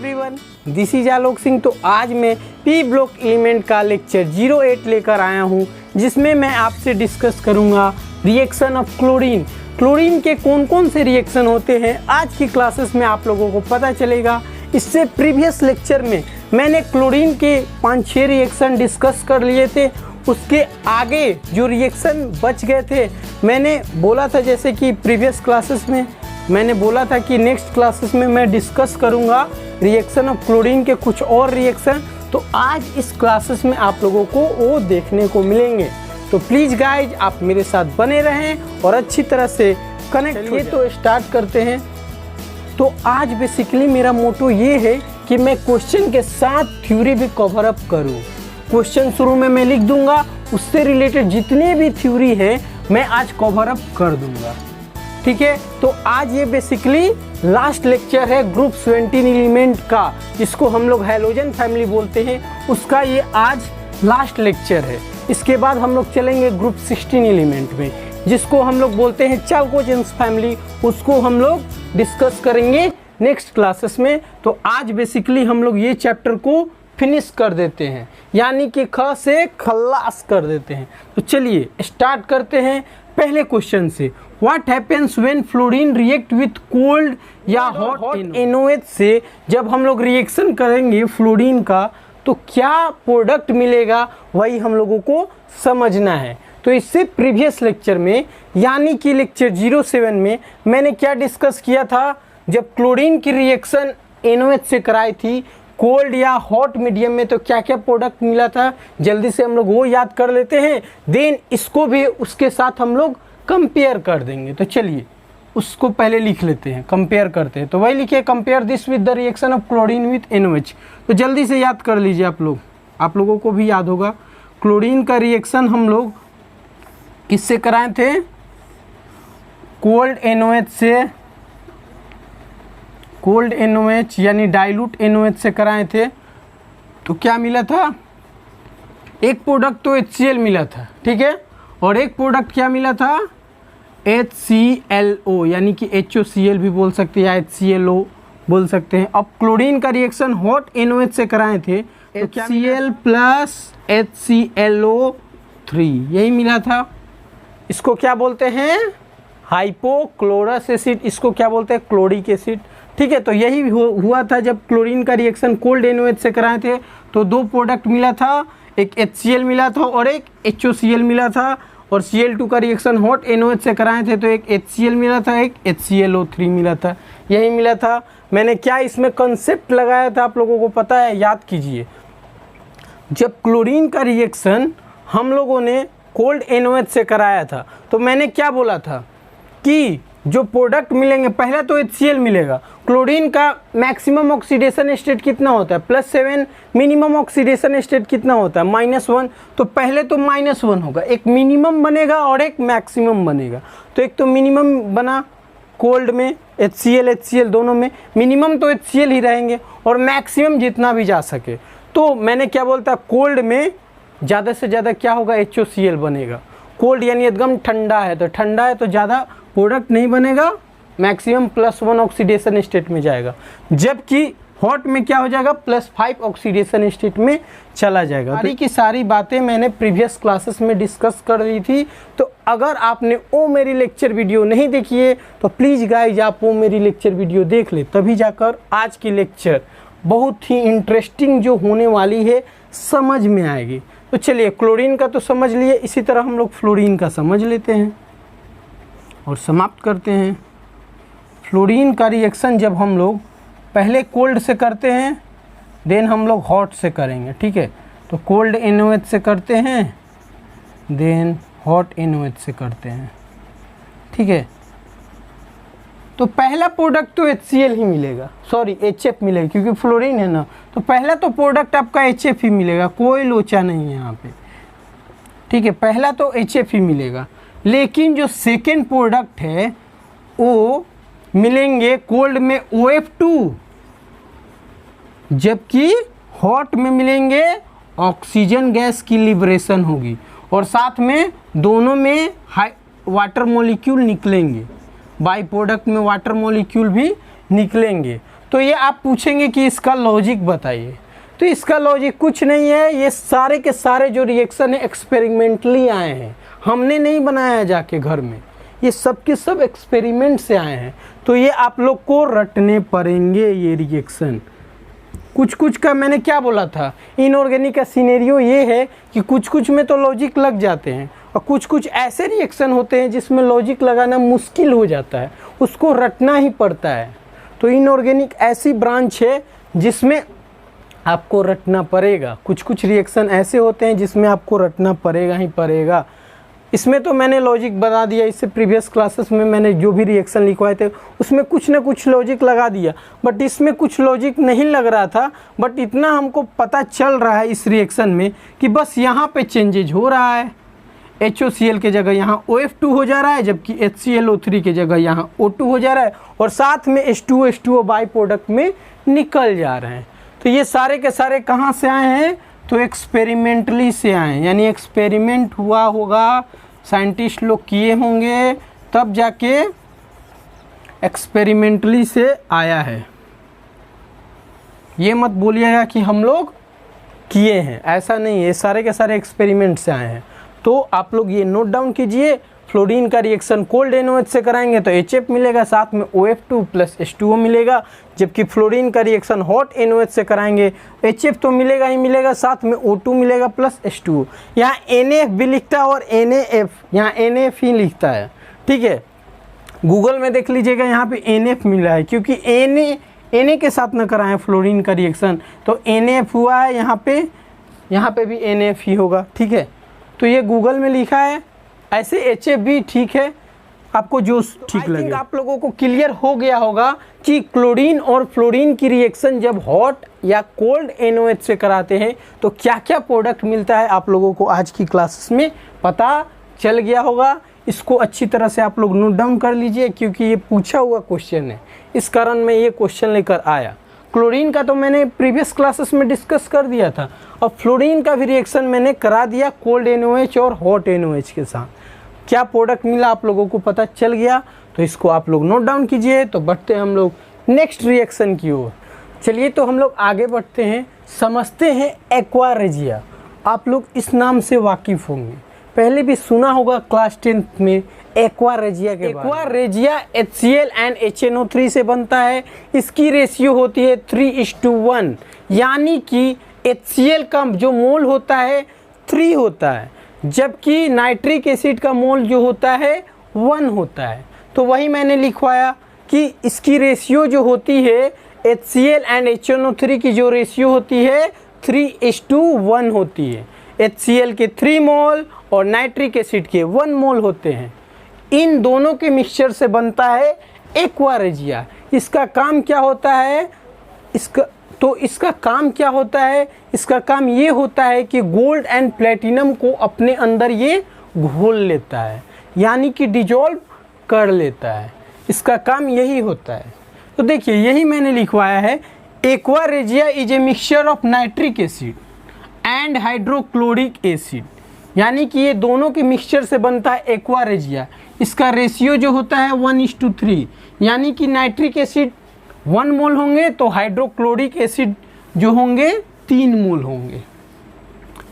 Everyone, this is Alok Singh. तो आज मैं पी ब्लॉक एलिमेंट का लेक्चर 08 लेकर आया हूँ, जिसमें मैं आपसे डिस्कस करूँगा रिएक्शन ऑफ क्लोरीन। क्लोरीन के कौन कौन से रिएक्शन होते हैं आज की क्लासेस में आप लोगों को पता चलेगा। इससे प्रीवियस लेक्चर में मैंने क्लोरीन के 5-6 रिएक्शन डिस्कस कर लिए थे। उसके आगे जो रिएक्शन बच गए थे, मैंने बोला था, जैसे कि प्रीवियस क्लासेस में मैंने बोला था कि नेक्स्ट क्लासेस में मैं डिस्कस करूंगा रिएक्शन ऑफ क्लोरीन के कुछ और रिएक्शन। तो आज इस क्लासेस में आप लोगों को वो देखने को मिलेंगे। तो प्लीज़ गाइज आप मेरे साथ बने रहें और अच्छी तरह से कनेक्ट हो। तो स्टार्ट करते हैं। तो आज बेसिकली मेरा मोटो ये है कि मैं क्वेश्चन के साथ थ्योरी भी कवर अप करूँ। क्वेश्चन शुरू में मैं लिख दूंगा, उससे रिलेटेड जितने भी थ्योरी है मैं आज कवर अप कर दूंगा, ठीक है। तो आज ये बेसिकली लास्ट लेक्चर है ग्रुप 17 एलिमेंट का, जिसको हम लोग हैलोजन फैमिली बोलते हैं, उसका ये आज लास्ट लेक्चर है। इसके बाद हम लोग चलेंगे ग्रुप 16 एलिमेंट में, जिसको हम लोग बोलते हैं चाल्कोजेंस फैमिली। उसको हम लोग डिस्कस करेंगे नेक्स्ट क्लासेस में। तो आज बेसिकली हम लोग ये चैप्टर को फिनिश कर देते हैं, यानी कि ख से खल्लास कर देते हैं। तो चलिए स्टार्ट करते हैं पहले क्वेश्चन से। What happens when fluorine react with cold या हॉट NOH से जब हम लोग रिएक्शन करेंगे फ्लोरीन का, तो क्या प्रोडक्ट मिलेगा, वही हम लोगों को समझना है। तो इससे प्रीवियस लेक्चर में, यानी कि लेक्चर 07 में मैंने क्या डिस्कस किया था, जब क्लोरीन की रिएक्शन NOH से कराई थी कोल्ड या हॉट मीडियम में, तो क्या क्या प्रोडक्ट मिला था, जल्दी से हम लोग वो याद कर लेते हैं। देन इसको भी उसके साथ हम लोग कंपेयर कर देंगे। तो चलिए उसको पहले लिख लेते हैं, कंपेयर करते हैं। तो वही लिखिए, compare this with the reaction of chlorine with NOH। तो जल्दी से याद कर लीजिए आप लोगों को भी याद होगा। क्लोरीन का रिएक्शन हम लोग किससे कराए थे, कोल्ड NOH से, कोल्ड NOH यानी डाइल्यूट NOH से कराए थे। तो क्या मिला था, एक प्रोडक्ट तो HCl मिला था, ठीक है, और एक प्रोडक्ट क्या मिला था, HClO, यानी कि HOCl भी बोल सकते हैं या HClO बोल सकते हैं। अब क्लोरीन का रिएक्शन हॉट NOH से कराए थे, तो HCl प्लस HClO3 यही मिला था। इसको क्या बोलते हैं, हाइपोक्लोरस एसिड, इसको क्या बोलते हैं, क्लोरिक एसिड, ठीक है। तो यही हुआ था जब क्लोरीन का रिएक्शन कोल्ड NOH से कराए थे। तो दो प्रोडक्ट मिला था, एक HCl मिला था और एक HOCl मिला था। और Cl2 का रिएक्शन हॉट NOH से कराए थे, तो एक HCl मिला था, एक HClO3 मिला था, यही मिला था। मैंने क्या इसमें कंसेप्ट लगाया था आप लोगों को पता है, याद कीजिए। जब क्लोरीन का रिएक्शन हम लोगों ने कोल्ड NOH से कराया था, तो मैंने क्या बोला था कि जो प्रोडक्ट मिलेंगे, पहला तो HCl मिलेगा। क्लोरीन का मैक्सिमम ऑक्सीडेशन स्टेट कितना होता है, +7, मिनिमम ऑक्सीडेशन स्टेट कितना होता है, -1। तो पहले तो -1 होगा, एक मिनिमम बनेगा और एक मैक्सिमम बनेगा। तो एक तो मिनिमम बना कोल्ड में, HCl दोनों में, मिनिमम तो HCl ही रहेंगे और मैक्सिमम जितना भी जा सके। तो मैंने क्या बोलता, कोल्ड में ज़्यादा से ज़्यादा क्या होगा, HOCl बनेगा। कोल्ड यानी एकदम ठंडा है, तो ठंडा है तो ज़्यादा प्रोडक्ट नहीं बनेगा, मैक्सिमम +1 ऑक्सीडेशन स्टेट में जाएगा। जबकि हॉट में क्या हो जाएगा, +5 ऑक्सीडेशन स्टेट में चला जाएगा। सारी की सारी बातें मैंने प्रीवियस क्लासेस में डिस्कस कर दी थी। तो अगर आपने वो मेरी लेक्चर वीडियो नहीं देखी है, तो प्लीज़ गाइज आप वो मेरी लेक्चर वीडियो देख ले, तभी जाकर आज की लेक्चर बहुत ही इंटरेस्टिंग जो होने वाली है समझ में आएगी। तो चलिए क्लोरीन का तो समझ लिए, इसी तरह हम लोग फ्लोरीन का समझ लेते हैं और समाप्त करते हैं। फ्लोरीन का रिएक्शन जब हम लोग पहले कोल्ड से करते हैं, देन हम लोग हॉट से करेंगे, ठीक है। तो कोल्ड NOH से करते हैं, देन हॉट NOH से करते हैं, ठीक है। तो पहला प्रोडक्ट तो HCl ही मिलेगा, सॉरी HF मिलेगा, क्योंकि फ्लोरीन है ना। तो पहला तो प्रोडक्ट आपका HF ही मिलेगा, कोई लोचा नहीं है यहाँ पे, ठीक है। पहला तो HF ही मिलेगा। लेकिन जो सेकेंड प्रोडक्ट है वो मिलेंगे कोल्ड में OF2, जबकि हॉट में मिलेंगे ऑक्सीजन गैस की लिबरेशन होगी, और साथ में दोनों में वाटर मॉलिक्यूल निकलेंगे, बाई प्रोडक्ट में वाटर मॉलिक्यूल भी निकलेंगे। तो तो ये आप पूछेंगे कि इसका लॉजिक बताइए। तो इसका लॉजिक कुछ नहीं है, ये सारे के सारे जो रिएक्शन है एक्सपेरिमेंटली आए हैं, हमने नहीं बनाया जाके घर में, ये सब के सब एक्सपेरिमेंट से आए हैं। तो ये आप लोग को रटने पड़ेंगे ये रिएक्शन। कुछ कुछ का मैंने क्या बोला था, इनऑर्गेनिक का सिनेरियो ये है कि कुछ कुछ में तो लॉजिक लग जाते हैं और कुछ कुछ ऐसे रिएक्शन होते हैं जिसमें लॉजिक लगाना मुश्किल हो जाता है, उसको रटना ही पड़ता है। तो इनऑर्गेनिक ऐसी ब्रांच है जिसमें आपको रटना पड़ेगा। कुछ कुछ रिएक्शन ऐसे होते हैं जिसमें आपको रटना पड़ेगा ही पड़ेगा। इसमें तो मैंने लॉजिक बता दिया, इससे प्रीवियस क्लासेस में मैंने जो भी रिएक्शन लिखवाए थे उसमें कुछ ना कुछ लॉजिक लगा दिया, बट इसमें कुछ लॉजिक नहीं लग रहा था। बट इतना हमको पता चल रहा है इस रिएक्शन में कि बस यहाँ पे चेंजेज हो रहा है, HOCl के जगह यहाँ OF2 हो जा रहा है, जबकि HClO3 के जगह यहाँ O2 हो जा रहा है, और साथ में H2O बाई प्रोडक्ट में निकल जा रहे हैं। तो ये सारे के सारे कहाँ से आए हैं, तो एक्सपेरिमेंटली से आए हैं, यानी एक्सपेरिमेंट हुआ होगा, साइंटिस्ट लोग किए होंगे, तब जाके एक्सपेरिमेंटली से आया है। ये मत बोलिएगा कि हम लोग किए हैं, ऐसा नहीं है, ये सारे के सारे एक्सपेरिमेंट से आए हैं। तो आप लोग ये नोट डाउन कीजिए, फ्लोरीन का रिएक्शन कोल्ड NOH से कराएंगे तो HF मिलेगा, साथ में OF2 प्लस H2O मिलेगा, जबकि फ्लोरीन का रिएक्शन हॉट NOH से कराएंगे HF तो मिलेगा ही मिलेगा, साथ में O2 मिलेगा प्लस H2O। यहाँ NF भी लिखता है और NAF, यहाँ NF ही लिखता है, ठीक है। गूगल में देख लीजिएगा, यहाँ पे NF मिला है, क्योंकि Na के साथ न कराएं फ्लोरीन का रिएक्शन तो NF हुआ है, यहाँ पे भी NF ही होगा, ठीक है। तो ये गूगल में लिखा है, ऐसे HF भी ठीक है, आपको जो ठीक लगे। आप लोगों को क्लियर हो गया होगा कि क्लोरीन और फ्लोरीन की रिएक्शन जब हॉट या कोल्ड NOH से कराते हैं तो क्या क्या प्रोडक्ट मिलता है, आप लोगों को आज की क्लासेस में पता चल गया होगा। इसको अच्छी तरह से आप लोग नोट डाउन कर लीजिए, क्योंकि ये पूछा हुआ क्वेश्चन है, इस कारण मैं ये क्वेश्चन लेकर आया। क्लोरीन का तो मैंने प्रीवियस क्लासेस में डिस्कस कर दिया था, और फ्लोरीन का भी रिएक्शन मैंने करा दिया कोल्ड NOH और हॉट NOH के साथ। क्या प्रोडक्ट मिला आप लोगों को पता चल गया, तो इसको आप लोग नोट डाउन कीजिए। तो बढ़ते हैं हम लोग नेक्स्ट रिएक्शन की ओर। चलिए तो हम लोग आगे बढ़ते हैं, समझते हैं एक्वा रेजिया। आप लोग इस नाम से वाकिफ़ होंगे, पहले भी सुना होगा क्लास 10th में एक्वा रेजिया के बारे में। Aqua regia HCl and HNO3 से बनता है, इसकी रेशियो होती है 3:1, यानी कि HCl का जो मोल होता है 3 होता है, जबकि नाइट्रिक एसिड का मोल जो होता है 1 होता है। तो वही मैंने लिखवाया कि इसकी रेशियो जो होती है HCl एंड HNO3 की जो रेशियो होती है 3:1 होती है। HCl के 3 मोल और नाइट्रिक एसिड के 1 मोल होते हैं। इन दोनों के मिक्सचर से बनता है एक्वा रेजिया। इसका काम क्या होता है, इसका काम क्या होता है, इसका काम ये होता है कि गोल्ड एंड प्लेटिनम को अपने अंदर ये घोल लेता है, यानी कि डिजॉल्व कर लेता है। इसका काम यही होता है। तो देखिए यही मैंने लिखवाया है, aqua regia is a mixture of nitric acid and hydrochloric acid, यानी कि ये दोनों के मिक्सचर से बनता है एक्वा रेजिया। इसका रेशियो जो होता है 1:3, यानी कि नाइट्रिक एसिड 1 मोल होंगे तो हाइड्रोक्लोरिक एसिड जो होंगे 3 मोल होंगे।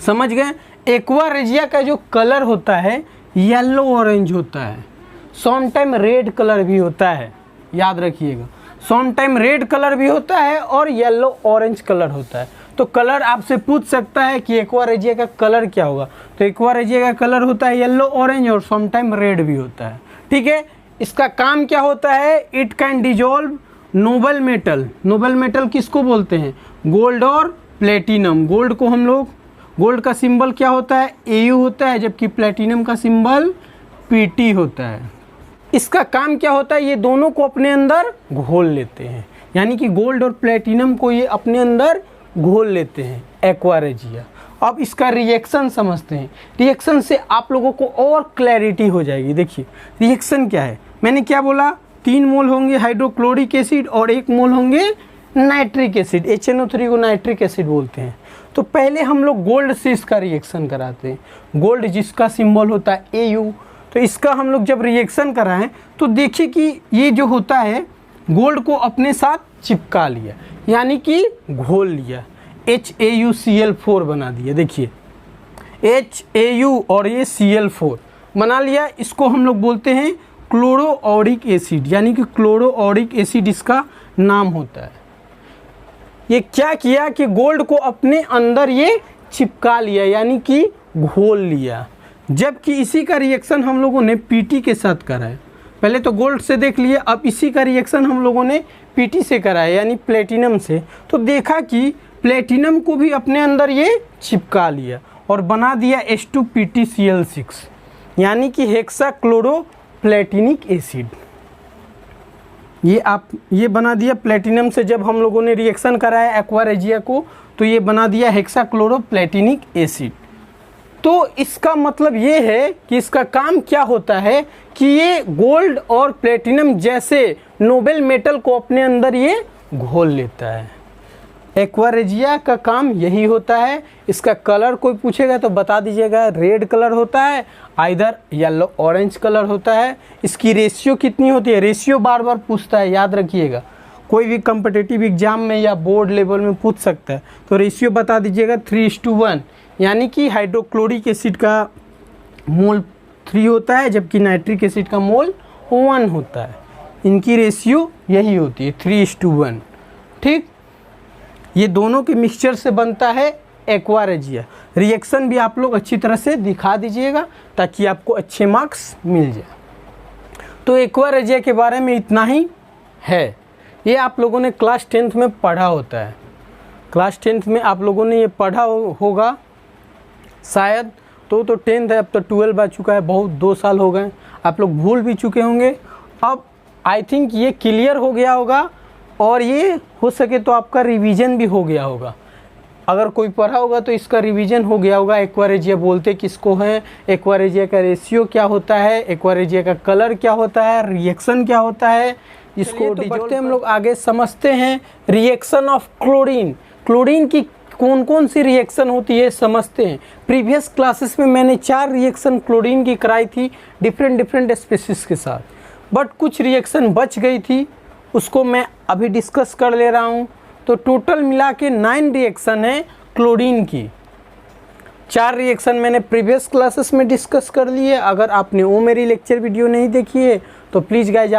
समझ गए। एक्वा रेजिया का जो कलर होता है येलो ऑरेंज होता है, सम टाइम रेड कलर भी होता है, याद रखिएगा। सम टाइम रेड कलर भी होता है और येलो ऑरेंज कलर होता है। तो कलर आपसे पूछ सकता है कि एक्वा रेजिया का कलर क्या होगा, तो एक्वा रेजिया का कलर होता है येलो ऑरेंज और सम टाइम रेड भी होता है, ठीक है। इसका काम क्या होता है, it can dissolve Nobel metal. Nobel metal किसको बोलते हैं, गोल्ड और प्लेटिनम। गोल्ड को हम लोग, गोल्ड का सिंबल क्या होता है Au होता है, जबकि प्लेटिनम का सिंबल Pt होता है। इसका काम क्या होता है, ये दोनों को अपने अंदर घोल लेते हैं, यानी कि गोल्ड और प्लेटिनम को ये अपने अंदर घोल लेते हैं एक्वा रेजिया। अब इसका रिएक्शन समझते हैं। रिएक्शन से आप लोगों को और क्लैरिटी हो जाएगी। देखिए रिएक्शन क्या है, मैंने क्या बोला, 3 मोल होंगे हाइड्रोक्लोरिक एसिड और 1 मोल होंगे नाइट्रिक एसिड। HNO3 को नाइट्रिक एसिड बोलते हैं। तो पहले हम लोग गोल्ड से इसका रिएक्शन कराते हैं, गोल्ड जिसका सिंबल होता है Au। तो इसका हम लोग जब रिएक्शन कराएं तो देखिए कि ये जो होता है गोल्ड को अपने साथ चिपका लिया, यानी कि घोल लिया, HAuCl4 बना दिया। देखिए HAu और ये Cl4 बना लिया, इसको हम लोग बोलते हैं क्लोरोऑरिक एसिड, यानी कि क्लोरोऑरिक एसिड इसका नाम होता है। ये क्या किया कि गोल्ड को अपने अंदर ये चिपका लिया, यानी कि घोल लिया। जबकि इसी का रिएक्शन हम लोगों ने Pt के साथ करा है। पहले तो गोल्ड से देख लिए, अब इसी का रिएक्शन हम लोगों ने Pt से करा है, यानी प्लेटिनम से। तो देखा कि प्लेटिनम को भी अपने अंदर ये चिपका लिया और बना दिया H2PtCl6, यानी कि हेक्साक्लोरोप्लेटिनिक एसिड। ये बना दिया प्लेटिनम से। जब हम लोगों ने रिएक्शन कराया एक्वा रेजिया को, तो ये बना दिया हेक्साक्लोरोप्लेटिनिक एसिड। तो इसका मतलब ये है कि इसका काम क्या होता है कि ये गोल्ड और प्लेटिनम जैसे नोबेल मेटल को अपने अंदर ये घोल लेता है। एक्वा रेजिया का काम यही होता है। इसका कलर कोई पूछेगा तो बता दीजिएगा, रेड कलर होता है, आइदर येलो ऑरेंज कलर होता है। इसकी रेशियो कितनी होती है, रेशियो बार बार पूछता है, याद रखिएगा। कोई भी कम्पिटिटिव एग्जाम में या बोर्ड लेवल में पूछ सकता है, तो रेशियो बता दीजिएगा 3:1, यानी कि हाइड्रोक्लोरिक एसिड का मोल 3 होता है, जबकि नाइट्रिक एसिड का मोल 1 होता है। इनकी रेशियो यही होती है 3:1। ठीक, ये दोनों के मिक्सचर से बनता है एक्वा रेजिया। रिएक्शन भी आप लोग अच्छी तरह से दिखा दीजिएगा ताकि आपको अच्छे मार्क्स मिल जाए। तो एक्वा रेजिया के बारे में इतना ही है। ये आप लोगों ने क्लास 10th में पढ़ा होता है। क्लास 10th में आप लोगों ने ये पढ़ा होगा शायद। तो 10th है, अब तो 12 आ चुका है, बहुत 2 साल हो गए, आप लोग भूल भी चुके होंगे। अब आई थिंक ये क्लियर हो गया होगा, और ये हो सके तो आपका रिवीजन भी हो गया होगा। अगर कोई पढ़ा होगा तो इसका रिवीजन हो गया होगा। एक्वा रेजिया बोलते किसको है, एक्वा रेजिया का रेशियो क्या होता है, एक्वा रेजिया का कलर क्या होता है, रिएक्शन क्या होता है, इसको तो बढ़ते हम लोग आगे समझते हैं। रिएक्शन ऑफ क्लोरीन, क्लोरीन की कौन कौन सी रिएक्शन होती है समझते हैं। प्रीवियस क्लासेस में मैंने 4 रिएक्शन क्लोरीन की कराई थी डिफरेंट स्पीशीज के साथ, बट कुछ रिएक्शन बच गई थी, उसको मैं अभी डिस्कस कर ले रहा हूँ। तो टोटल मिला के 9 रिएक्शन है क्लोरीन की। 4 रिएक्शन मैंने प्रीवियस क्लासेस में डिस्कस कर लिए। अगर आपने वो मेरी लेक्चर वीडियो नहीं देखी है तो प्लीज़ गाइज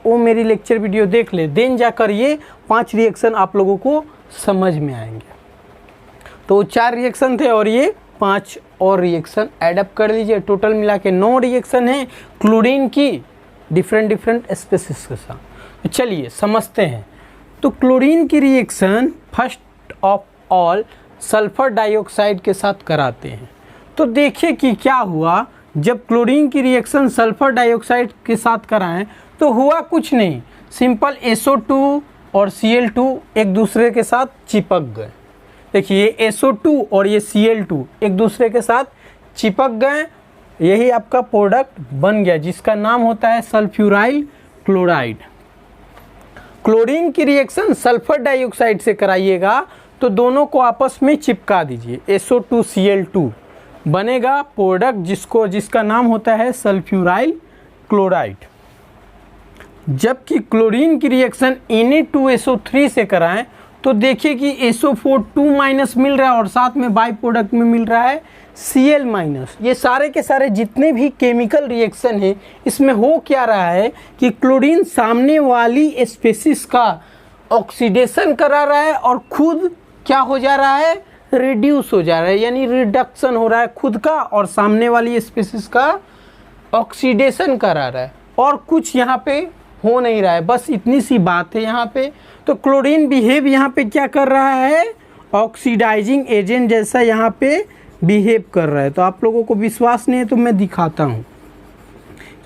वो मेरी लेक्चर वीडियो देख ले, देन जाकर ये 5 रिएक्शन आप लोगों को समझ में आएंगे। तो 4 रिएक्शन थे और ये 5 और रिएक्शन एडअप कर लीजिए। टोटल मिला के 9 रिएक्शन है क्लोरीन की डिफरेंट स्पीशीज के साथ। चलिए समझते हैं। तो क्लोरीन की reaction first of all sulphur dioxide के साथ कराते हैं। तो देखिए कि क्या हुआ जब क्लोरीन की रिएक्शन सल्फर डाइऑक्साइड के साथ कराएं, तो हुआ कुछ नहीं, सिंपल SO2 और Cl2 एक दूसरे के साथ चिपक गए। देखिए SO2 और ये Cl2 एक दूसरे के साथ चिपक गए, यही आपका प्रोडक्ट बन गया जिसका नाम होता है सल्फ्यूराइल क्लोराइड। क्लोरीन की रिएक्शन सल्फर डाइऑक्साइड से कराइएगा तो दोनों को आपस में चिपका दीजिए, SO2 Cl2 बनेगा प्रोडक्ट जिसका नाम होता है सल्फ्यूराइल क्लोराइड। जबकि क्लोरीन की रिएक्शन Na2SO3 से कराएं तो देखिए कि SO4 2- मिल रहा है और साथ में बाई प्रोडक्ट में मिल रहा है Cl-। ये सारे के सारे जितने भी केमिकल रिएक्शन है इसमें हो क्या रहा है कि क्लोरीन सामने वाली स्पीशीज का ऑक्सीडेशन करा रहा है और खुद क्या हो जा रहा है, रिड्यूस हो जा रहा है, यानी रिडक्शन हो रहा है खुद का और सामने वाली स्पीशीज का ऑक्सीडेशन करा रहा है, और कुछ यहाँ पे हो नहीं रहा है। बस इतनी सी बात है यहाँ पे। तो क्लोरीन बिहेव यहाँ पे क्या कर रहा है, ऑक्सीडाइजिंग एजेंट जैसा यहाँ पे बिहेव कर रहा है। तो आप लोगों को विश्वास नहीं है तो मैं दिखाता हूँ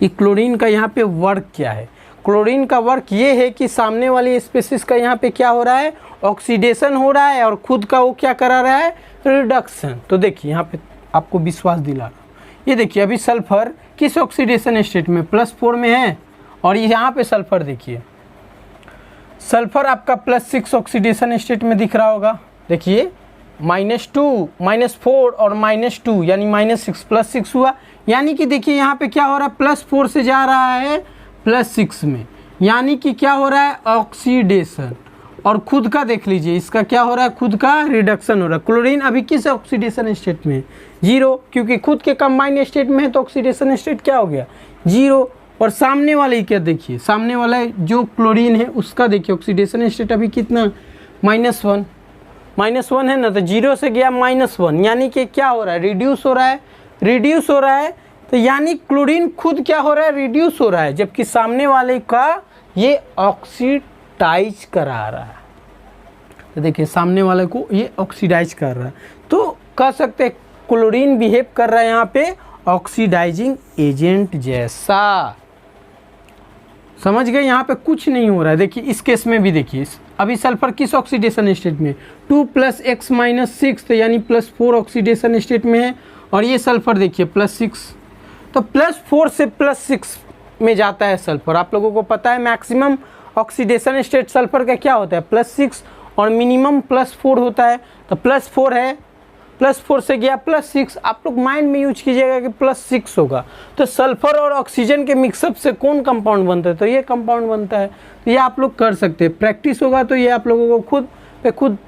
कि क्लोरीन का यहाँ पे वर्क क्या है। क्लोरीन का वर्क ये है कि सामने वाली स्पीशीज का यहाँ पे क्या हो रहा है, ऑक्सीडेशन हो रहा है और खुद का वो क्या करा रहा है, रिडक्शन। तो देखिए यहाँ पे आपको विश्वास दिला रहा हूँ। ये देखिए अभी सल्फर किस ऑक्सीडेशन स्टेट में, +4 में है, और यहाँ पे सल्फर देखिए, सल्फर आपका +6 ऑक्सीडेशन स्टेट में दिख रहा होगा। देखिए -2, -4 और -2 यानी -6 +6 हुआ, यानी कि देखिए यहाँ पे क्या हो रहा है, +4 से जा रहा है +6 में, यानी कि क्या हो रहा है, ऑक्सीडेशन। और खुद का देख लीजिए, इसका क्या हो रहा है, खुद का रिडक्शन हो रहा है। क्लोरीन अभी किस ऑक्सीडेशन स्टेट में है, 0, क्योंकि खुद के कंबाइंड स्टेट में है तो ऑक्सीडेशन स्टेट क्या हो गया, 0। और सामने वाले क्या देखिए, सामने वाला जो क्लोरीन है उसका देखिए ऑक्सीडेशन स्टेट अभी कितना, -1, -1 है ना, तो 0 से गया -1, यानी कि क्या हो रहा है, रिड्यूस हो रहा है, रिड्यूस हो रहा है। तो यानी क्लोरीन खुद क्या हो रहा है, रिड्यूस हो रहा है, जबकि सामने वाले का ये ऑक्सीडाइज करा रहा है। तो देखिए सामने वाले को ये ऑक्सीडाइज कर रहा है, तो कह सकते हैं क्लोरीन बिहेव कर रहा है यहाँ पे ऑक्सीडाइजिंग एजेंट जैसा। समझ गए, यहाँ पे कुछ नहीं हो रहा है। देखिए इस केस में भी देखिए, अभी सल्फर किस ऑक्सीडेशन स्टेट में, 2 + x - 6, तो यानी +4 ऑक्सीडेशन स्टेट में है। और ये सल्फर देखिए +6, तो +4 से +6 में जाता है सल्फर। आप लोगों को पता है मैक्सिमम ऑक्सीडेशन स्टेट सल्फर का क्या होता है, +6, और मिनिमम +4 होता है। तो +4 है, +4 से गया +6, आप लोग माइंड में यूज कीजिएगा कि +6 होगा। तो सल्फर और ऑक्सीजन के मिक्सअप से कौन कंपाउंड बनता है, तो ये कंपाउंड बनता है। तो ये आप लोग कर सकते हैं, प्रैक्टिस होगा तो ये आप लोगों को खुद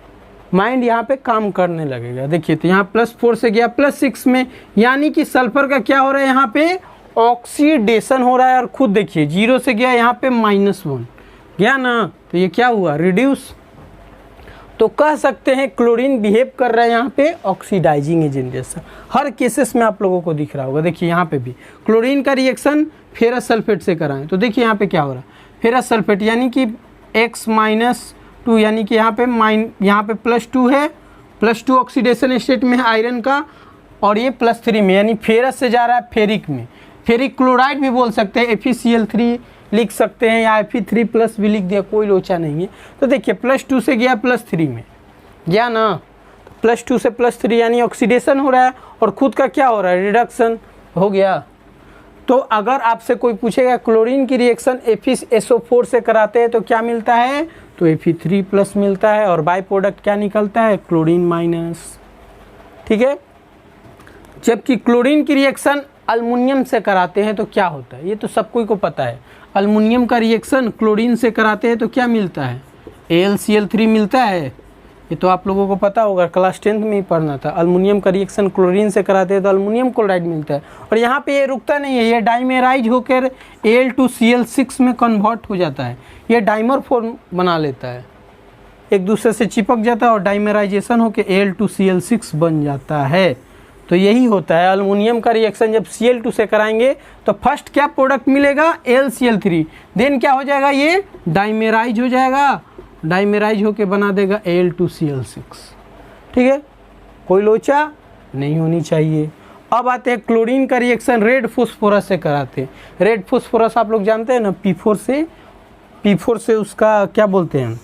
माइंड यहाँ पे काम करने लगेगा। देखिए तो यहाँ +4 से गया +6 में, यानी कि सल्फर का क्या हो रहा है, यहाँ पे ऑक्सीडेशन हो रहा है। और खुद देखिए 0 से गया यहाँ पे -1 गया ना, तो ये क्या हुआ, रिड्यूस। तो कह सकते हैं क्लोरीन बिहेव कर रहा है यहाँ पे ऑक्सीडाइजिंग एजेंट जैसा। हर केसेस में आप लोगों को दिख रहा होगा। देखिए यहाँ पे भी क्लोरीन का रिएक्शन फेरस सल्फेट से कराएं, तो देखिए यहाँ पे क्या हो रहा है, फेरस सल्फेट यानी कि x - 2, यानी कि यहाँ पे +2 है, +2 ऑक्सीडेशन स्टेट में है आयरन का, और ये +3 में, यानी फेरस से जा रहा है फेरिक में। फेरिक क्लोराइड भी बोल सकते हैं, FeCl3 लिख सकते हैं, या Fe3+ भी लिख दिया, कोई लोचा नहीं है। तो देखिए +2 से गया +3 में गया ना, तो +2 से +3 यानी ऑक्सीडेशन हो रहा है, और खुद का क्या हो रहा है, रिडक्शन हो गया। तो अगर आपसे कोई पूछेगा क्लोरीन की रिएक्शन FeSO4 से कराते हैं तो क्या मिलता है, तो Fe3+ मिलता है, और बाई प्रोडक्ट क्या निकलता है, क्लोरीन-। ठीक है। जबकि क्लोरीन की रिएक्शन अल्मुनियम से कराते हैं तो क्या होता है, ये तो सबको को पता है। अल्मुनियम का रिएक्शन क्लोरीन से कराते हैं तो क्या मिलता है, AlCl3 मिलता है। ये तो आप लोगों को पता होगा, क्लास 10th में ही पढ़ना था। अल्मुनियम का रिएक्शन क्लोरीन से कराते हैं तो अल्मुनियम क्लोराइड मिलता है। और यहाँ पे ये रुकता नहीं है, ये डाइमेराइज होकर Al2Cl6 में कन्वर्ट हो जाता है। ये डाइमर फॉर्म बना लेता है, एक दूसरे से चिपक जाता है और डाइमेराइजेशन होकर Al2Cl6 बन जाता है। तो यही होता है अल्मुनियम का रिएक्शन। जब Cl2 से कराएंगे तो फर्स्ट क्या प्रोडक्ट मिलेगा, AlCl3, देन क्या हो जाएगा, ये डाइमेराइज हो जाएगा, डाइमेराइज होके बना देगा Al2Cl6। ठीक है, कोई लोचा नहीं होनी चाहिए। अब आते हैं क्लोरीन का रिएक्शन रेड फॉस्फोरस से कराते हैं। रेड फॉस्फोरस आप लोग जानते हैं ना, P4 से उसका क्या बोलते हैं,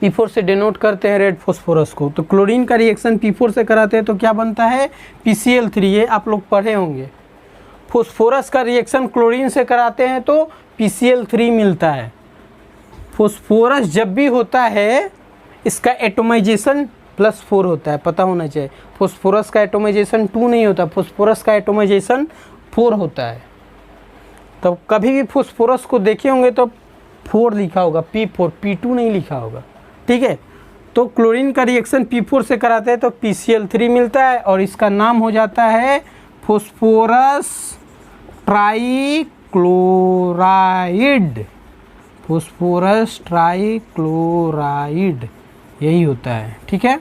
P4 से डिनोट करते हैं रेड फॉस्फोरस को। तो क्लोरीन का रिएक्शन P4 से कराते हैं तो क्या बनता है, PCl3, ये आप लोग पढ़े होंगे। फॉस्फोरस का रिएक्शन क्लोरीन से कराते हैं तो PCl3 मिलता है। फॉस्फोरस जब भी होता है इसका एटोमाइजेशन +4 होता है, पता होना चाहिए। फॉस्फोरस का एटोमाइजेशन 2 नहीं होता, फॉस्फोरस का एटोमाइजेशन 4 होता है। तो कभी भी फॉस्फोरस को देखे होंगे तो 4 लिखा होगा, P4, P2 नहीं लिखा होगा। ठीक है, तो क्लोरीन का रिएक्शन P4 से कराते हैं तो PCl3 मिलता है, और इसका नाम हो जाता है फॉस्फोरस ट्राइक्लोराइड। फॉस्फोरस ट्राइक्लोराइड यही होता है। ठीक है,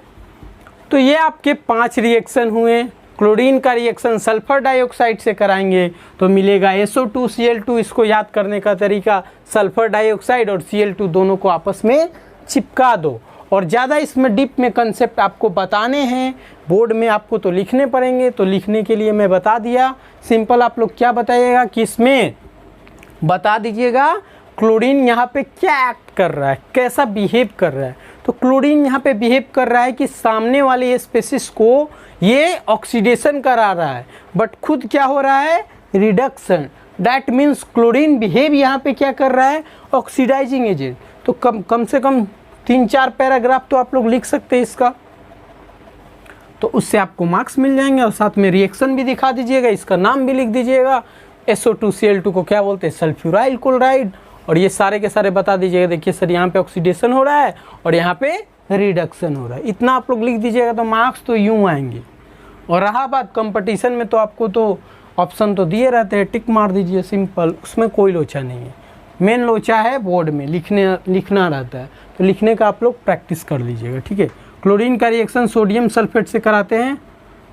तो ये आपके 5 रिएक्शन हुए। क्लोरीन का रिएक्शन सल्फर डाइऑक्साइड से कराएंगे तो मिलेगा SO2Cl2। इसको याद करने का तरीका, सल्फर डाइऑक्साइड और Cl2 दोनों को आपस में चिपका दो। और ज़्यादा इसमें डीप में कंसेप्ट आपको बताने हैं, बोर्ड में आपको तो लिखने पड़ेंगे, तो लिखने के लिए मैं बता दिया। सिंपल आप लोग क्या बताइएगा कि इसमें बता दीजिएगा क्लोरीन यहाँ पे क्या एक्ट कर रहा है, कैसा बिहेव कर रहा है। तो क्लोरीन यहाँ पे बिहेव कर रहा है कि सामने वाले स्पेसिस को ये ऑक्सीडेशन करा रहा है, बट खुद क्या हो रहा है, reduction. That means chlorine behave यहाँ पे क्या कर रहा है, ऑक्सीडाइजिंग एजेंट। तो कम से कम 3-4 पैराग्राफ तो आप लोग लिख सकते हैं इसका, तो उससे आपको मार्क्स मिल जाएंगे। और साथ में रिएक्शन भी दिखा दीजिएगा, इसका नाम भी लिख दीजिएगा। SO2Cl2 को क्या बोलते हैं, सल्फ्यूराइल क्लोराइड, और ये सारे के सारे बता दीजिएगा। देखिए सर यहाँ पे ऑक्सीडेशन हो रहा है और यहाँ पे रिडक्शन हो रहा है, इतना आप लोग लिख दीजिएगा तो मार्क्स तो यूँ आएंगे। और रहा बात कंपटीशन में, तो आपको तो ऑप्शन तो दिए रहते हैं, टिक मार दीजिए, सिंपल, उसमें कोई लोचा नहीं है। मेन लोचा है बोर्ड में लिखना रहता है, तो लिखने का आप लोग प्रैक्टिस कर लीजिएगा, ठीक है। क्लोरीन का रिएक्शन सोडियम सल्फेट से कराते हैं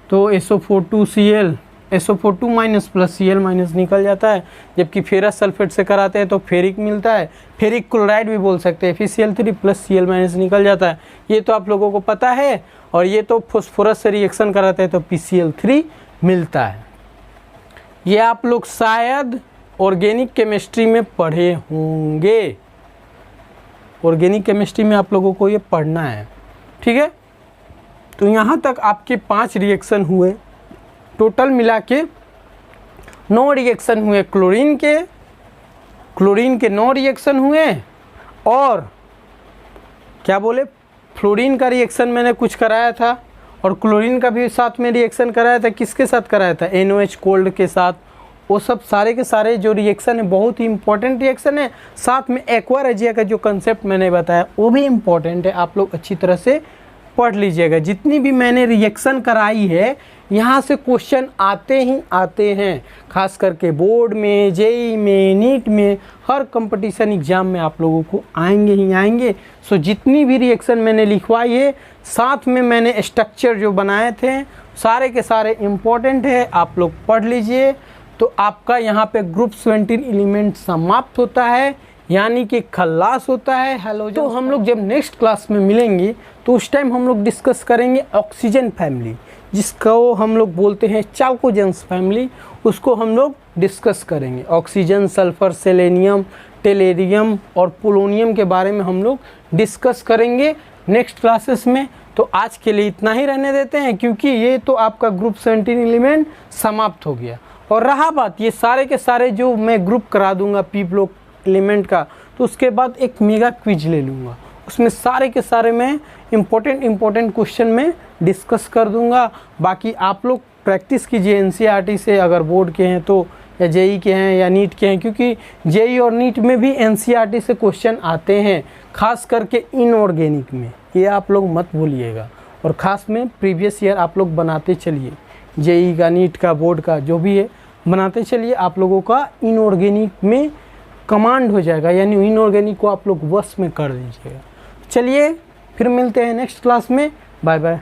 तो SO42Cl SO42 minus plus Cl minus निकल जाता है, जबकि फेरस सल्फेट से कराते हैं तो फेरिक मिलता है, फेरिक क्लोराइड भी बोल सकते हैं, FeCl3 प्लस Cl माइनस निकल जाता है, ये तो आप लोगों को पता है। और ये तो फॉस्फोरस से रिएक्शन कराते हैं तो PCl3 मिलता है। ये आप लोग शायद ऑर्गेनिक केमिस्ट्री में पढ़े होंगे, ऑर्गेनिक केमिस्ट्री में आप लोगों को ये पढ़ना है, ठीक है। तो यहाँ तक आपके 5 रिएक्शन हुए, टोटल मिला के 9 रिएक्शन हुए। क्लोरीन के 9 रिएक्शन हुए, और क्या बोले, फ्लोरीन का रिएक्शन मैंने कुछ कराया था, और क्लोरीन का भी साथ में रिएक्शन कराया था। किसके साथ कराया था? NOH कोल्ड के साथ। वो सब सारे के सारे जो रिएक्शन है बहुत ही इंपॉर्टेंट रिएक्शन है। साथ में एक्वा रेजिया का जो कंसेप्ट मैंने बताया वो भी इम्पॉर्टेंट है, आप लोग अच्छी तरह से पढ़ लीजिएगा। जितनी भी मैंने रिएक्शन कराई है यहाँ से क्वेश्चन आते ही आते हैं, खास करके बोर्ड में, JEE में, नीट में, हर कंपटीशन एग्जाम में आप लोगों को आएंगे ही आएंगे। सो जितनी भी रिएक्शन मैंने लिखवाई है, साथ में मैंने स्ट्रक्चर जो बनाए थे, सारे के सारे इम्पोर्टेंट है, आप लोग पढ़ लीजिए। तो आपका यहाँ पे ग्रुप 17 एलिमेंट समाप्त होता है, यानी कि खल्लास होता है हैलोजन। तो हम लोग जब नेक्स्ट क्लास में मिलेंगे तो उस टाइम हम लोग डिस्कस करेंगे ऑक्सीजन फैमिली, जिसको हम लोग बोलते हैं चाल्कोजेंस फैमिली, उसको हम लोग डिस्कस करेंगे। ऑक्सीजन, सल्फर, सेलेनियम, टेलेरियम और पोलोनियम के बारे में हम लोग डिस्कस करेंगे नेक्स्ट क्लासेस में। तो आज के लिए इतना ही रहने देते हैं, क्योंकि ये तो आपका ग्रुप 17 एलिमेंट समाप्त हो गया। और रहा बात, ये सारे के सारे जो मैं ग्रुप करा दूंगा पी ब्लॉक एलिमेंट का, तो उसके बाद एक मेगा क्विज ले लूँगा, उसमें सारे के सारे मैं इम्पोर्टेंट क्वेश्चन में डिस्कस कर दूंगा। बाकी आप लोग प्रैक्टिस कीजिए NCERT से, अगर बोर्ड के हैं तो, या JEE के हैं या नीट के हैं, क्योंकि JEE और नीट में भी NCERT से क्वेश्चन आते हैं, खास करके इनऑर्गेनिक में, ये आप लोग मत भूलिएगा। और ख़ास में प्रीवियस ईयर आप लोग बनाते चलिए, JEE का, नीट का, बोर्ड का जो भी है बनाते चलिए, आप लोगों का इनऑर्गेनिक में कमांड हो जाएगा, यानी इनऑर्गेनिक को आप लोग वश में कर दीजिएगा। चलिए फिर मिलते हैं नेक्स्ट क्लास में, बाय बाय।